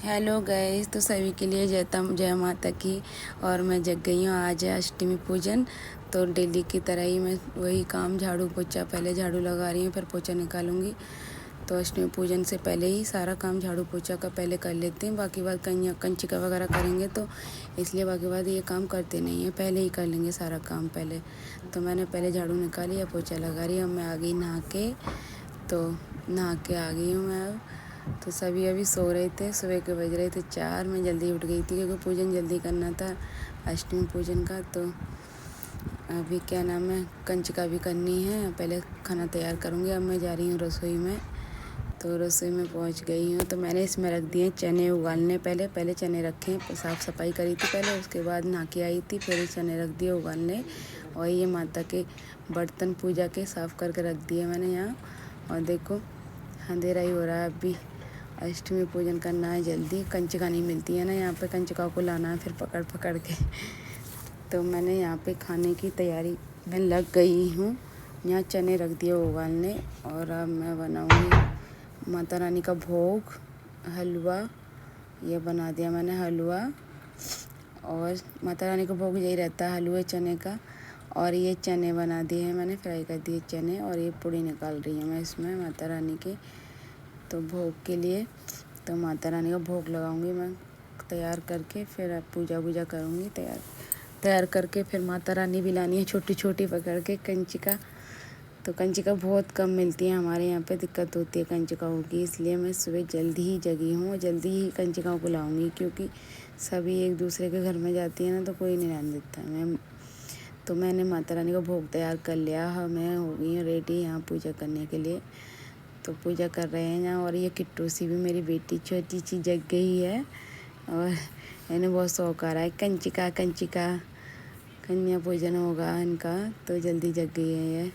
Hello guys, तो सभी के लिए जय माता की। और मैं जग गई हूँ, आज है अष्टमी पूजन। तो डेली की तरह ही मैं वही काम, झाड़ू पोछा, पहले झाड़ू लगा रही हूँ फिर पोछा निकालूंगी। तो अष्टमी पूजन से पहले ही सारा काम झाड़ू पोछा का पहले कर लेते हैं, बाकी बात कंचिका वगैरह करेंगे तो इसलिए बाकी बात ये काम करते नहीं हैं, पहले ही कर लेंगे सारा काम पहले। तो मैंने पहले झाड़ू निकाली, अब पोछा लगा रही, अब मैं आ गई नहा के। तो नहा के आ गई हूँ मैं अब। तो सभी अभी सो रहे थे, सुबह के बज रहे थे 4। मैं जल्दी उठ गई थी क्योंकि पूजन जल्दी करना था अष्टमी पूजन का। तो अभी क्या नाम है, कंचिका भी करनी है, पहले खाना तैयार करूँगी। अब मैं जा रही हूँ रसोई में। तो रसोई में पहुँच गई हूँ। तो मैंने इसमें रख दिए चने उबालने, पहले चने रखे, साफ़ सफाई करी थी पहले, उसके बाद नहा के आई थी, फिर चने रख दिए उबालने। और ये माता के बर्तन पूजा के साफ़ करके रख दिए मैंने यहाँ। और देखो अंधेरा ही हो रहा है अभी। अष्टमी पूजन करना है जल्दी, कंचिका नहीं मिलती है ना यहाँ पे, कंचिका को लाना है फिर पकड़ पकड़ के। तो मैंने यहाँ पे खाने की तैयारी में लग गई हूँ। यहाँ चने रख दिए उबालने और अब मैं बनाऊँगी माता रानी का भोग, हलवा। ये बना दिया मैंने हलवा, और माता रानी का भोग यही रहता है हलवे चने का। और ये चने बना दिए हैं मैंने, फ्राई कर दिए चने, और ये पूड़ी निकाल रही हूँ मैं इसमें माता रानी के तो भोग के लिए। तो माता रानी का भोग लगाऊंगी मैं तैयार करके, फिर पूजा वूजा करूँगी। तैयार करके फिर माता रानी भी लानी है छोटी छोटी पकड़ के कंचिका। तो कंचिका बहुत कम मिलती है हमारे यहाँ पे, दिक्कत होती है कंचिकाओं की, इसलिए मैं सुबह जल्दी ही जगी हूँ, जल्दी ही कंचिकाओं को लाऊंगी क्योंकि सभी एक दूसरे के घर में जाती है ना, तो कोई नहीं लाने देता। मैंने माता रानी का भोग तैयार कर लिया। हाँ, मैं हो गई हूँ रेडी यहाँ पूजा करने के लिए। तो पूजा कर रहे हैं यहाँ। और ये किट्टू सी भी मेरी बेटी छोटी सी जग गई है, और इन्हें बहुत शौक आ रहा है कंचिका कंचिका, कन्या पूजन होगा इनका, तो जल्दी जग गई है ये।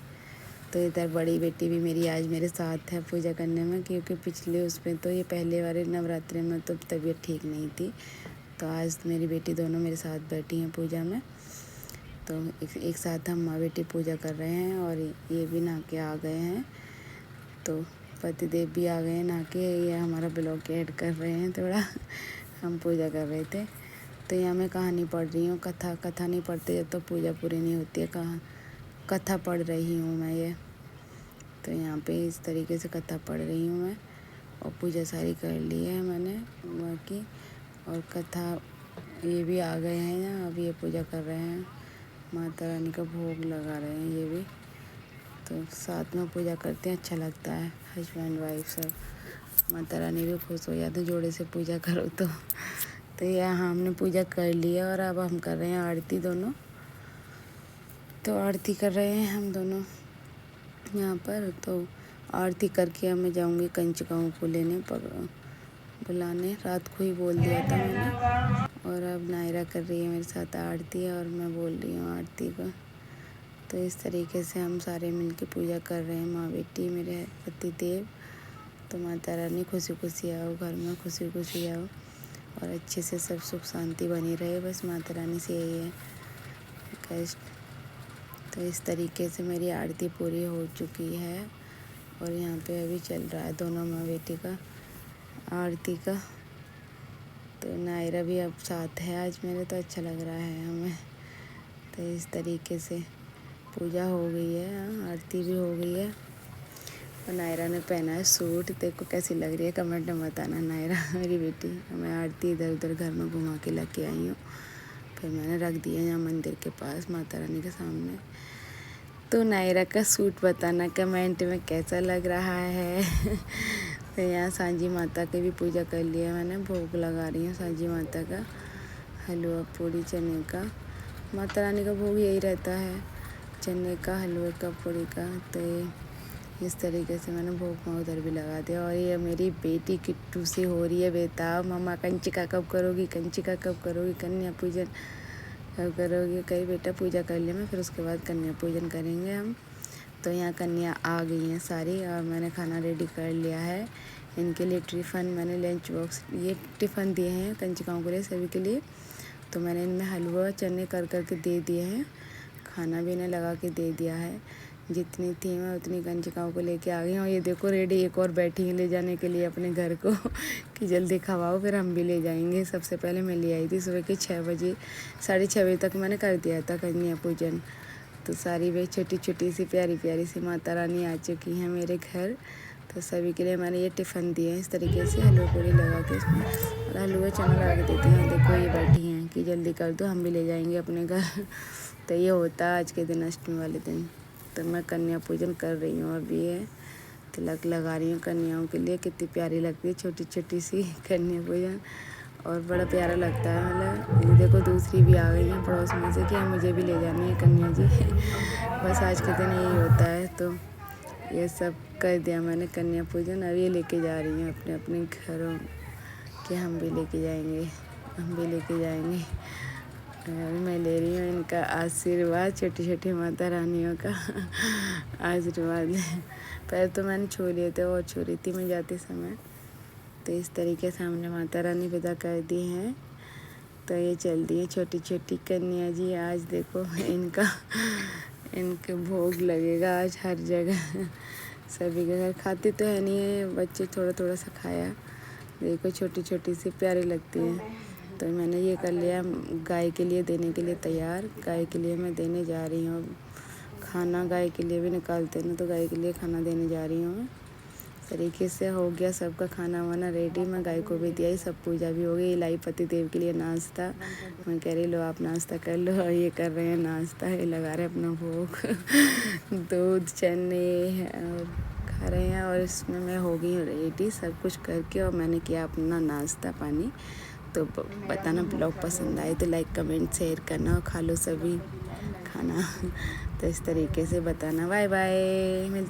तो इधर बड़ी बेटी भी मेरी आज मेरे साथ है पूजा करने में, क्योंकि पिछले उसमें तो ये पहले वाले नवरात्रि में तो तबीयत ठीक नहीं थी। तो आज मेरी बेटी दोनों मेरे साथ बैठी हैं पूजा में। तो एक साथ हम माँ बेटी पूजा कर रहे हैं। और ये भी नहा के आ गए हैं, तो पतिदेव भी आ गए हैं नहा के। ये हमारा ब्लॉग ऐड कर रहे हैं थोड़ा। हम पूजा कर रहे थे। तो यहाँ मैं कहानी पढ़ रही हूँ, कथा नहीं पढ़ते जब तो पूजा पूरी नहीं होती है। कथा पढ़ रही हूँ मैं ये। तो यहाँ पे इस तरीके से कथा पढ़ रही हूँ मैं, और पूजा सारी कर ली है मैंने बाकी। और कथा ये भी आ गए हैं यहाँ, अब ये पूजा कर रहे हैं, माता रानी का भोग लगा रहे हैं ये भी। तो साथ में पूजा करते हैं, अच्छा लगता है, हस्बैंड वाइफ सब। माता रानी भी खुश हो जाते जोड़े से पूजा करो तो यहाँ हमने पूजा कर ली है। और अब हम कर रहे हैं आरती दोनों। तो आरती कर रहे हैं हम दोनों यहाँ पर। तो आरती करके अब मैं जाऊँगी कंचिकाओं को लेने बुलाने, रात को ही बोल दिया था मैंने। और अब नायरा कर रही है मेरे साथ आरती, और मैं बोल रही हूँ आरती को। तो इस तरीके से हम सारे मिलके पूजा कर रहे हैं, माँ बेटी मेरे पति देव। तो माता रानी खुशी खुशी आओ घर में, खुशी खुशी आओ, और अच्छे से सब सुख शांति बनी रहे, बस माता रानी से यही है रिक्वेस्ट। तो इस तरीके से मेरी आरती पूरी हो चुकी है। और यहाँ पे अभी चल रहा है दोनों माँ बेटी का आरती का। तो नायरा भी अब साथ है आज मेरे, तो अच्छा लग रहा है हमें। तो इस तरीके से पूजा हो गई है, आरती भी हो गई है। और नायरा ने पहना है सूट, देखो कैसी लग रही है, कमेंट में बताना नायरा मेरी बेटी। मैं आरती इधर उधर घर में घुमा के लेके आई हूँ, फिर मैंने रख दिया यहाँ मंदिर के पास माता रानी के सामने। तो नायरा का सूट बताना कमेंट में कैसा लग रहा है। तो यहाँ सांझी माता की भी पूजा कर लिया मैंने, भोग लगा रही हूँ सांझी माता का, हलवा पूड़ी चने का। माता रानी का भोग यही रहता है, चने का, हलवे का, पूड़ी का। तो ये इस तरीके से मैंने भोग में उधर भी लगा दिया। और ये मेरी बेटी किट्टू सी हो रही है बेताब, मम्मा कंचिका कब करोगी, कंचिका कब करोगी, कन्या पूजन कब करोगी। कई बेटा पूजा कर लिया मैं, फिर उसके बाद कन्या पूजन करेंगे हम। तो यहाँ कन्या आ गई हैं सारी, और मैंने खाना रेडी कर लिया है इनके लिए। टिफ़न मैंने लंच बॉक्स ये टिफ़न दिए हैं कंचिकाओं के लिए, सभी के लिए। तो मैंने इनमें हलवा चने कर के दे दिए हैं, खाना भी इन्हें लगा के दे दिया है। जितनी थी मैं उतनी कंजकाओं को लेके आ गई हूँ। ये देखो रेडी एक और बैठी है ले जाने के लिए अपने घर को कि जल्दी खवाओ फिर हम भी ले जाएंगे। सबसे पहले मैं ले आई थी सुबह के 6 बजे, 6:30 बजे तक मैंने कर दिया था कन्या पूजन। तो सारी वे छोटी छोटी सी प्यारी प्यारी सी माता रानी आ चुकी हैं मेरे घर। तो सभी के लिए मैंने ये टिफ़िन दिए हैं इस तरीके से हलवा पूरी लगा के इसमें, और हलवा चना लगा के देती हैं। देखो ये बैठी हैं कि जल्दी कर दो हम भी ले जाएंगे अपने घर। तो ये होता है आज के दिन, अष्टमी वाले दिन। तो मैं कन्या पूजन कर रही हूँ। अब ये तिलक लगा रही हूँ कन्याओं के लिए। कितनी प्यारी लगती है छोटी छोटी सी कन्या पूजन, और बड़ा प्यारा लगता है। मतलब ये देखो दूसरी भी आ गई हैं पड़ोस में से कि मुझे भी ले जानी है कन्या जी। बस आज के दिन यही होता है। तो ये सब कर दिया मैंने कन्या पूजन। अब ये लेके जा रही हैं अपने अपने घरों कि हम भी लेके जाएंगे, हम भी लेके जाएंगे। और मैं ले रही हूँ इनका आशीर्वाद, छोटी छोटी माता रानियों का आशीर्वाद। पहले तो मैंने छू लिए थे और छू रही थी मैं जाते समय। तो इस तरीके से हमने माता रानी विदा कर दी हैं। तो ये चल दी है छोटी छोटी कन्या जी। आज देखो इनके भोग लगेगा आज हर जगह। सभी के घर खाते तो है नहीं है बच्चे, थोड़ा थोड़ा सा खाया। देखो छोटी छोटी सी प्यारी लगती है। तो मैंने ये कर लिया गाय के लिए देने के लिए तैयार। गाय के लिए मैं देने जा रही हूँ खाना। गाय के लिए भी निकालते ना, तो गाय के लिए खाना देने जा रही हूँ। तरीके से हो गया सबका खाना वाना रेडी। मैं गाय को भी दिया, सब पूजा भी हो गई। लाई पति देव के लिए नाश्ता। मैं कह रही लो आप नाश्ता कर लो, और ये कर रहे हैं नाश्ता। ये लगा रहे अपना भोग दूध चने और खा रहे हैं। और इसमें मैं हो गई हूँ रेडी सब कुछ करके, और मैंने किया अपना नाश्ता पानी। तो बताना ब्लॉग पसंद आए तो लाइक कमेंट शेयर करना, और खा लो सभी खाना। तो इस तरीके से बताना। बाय बाय, मिलती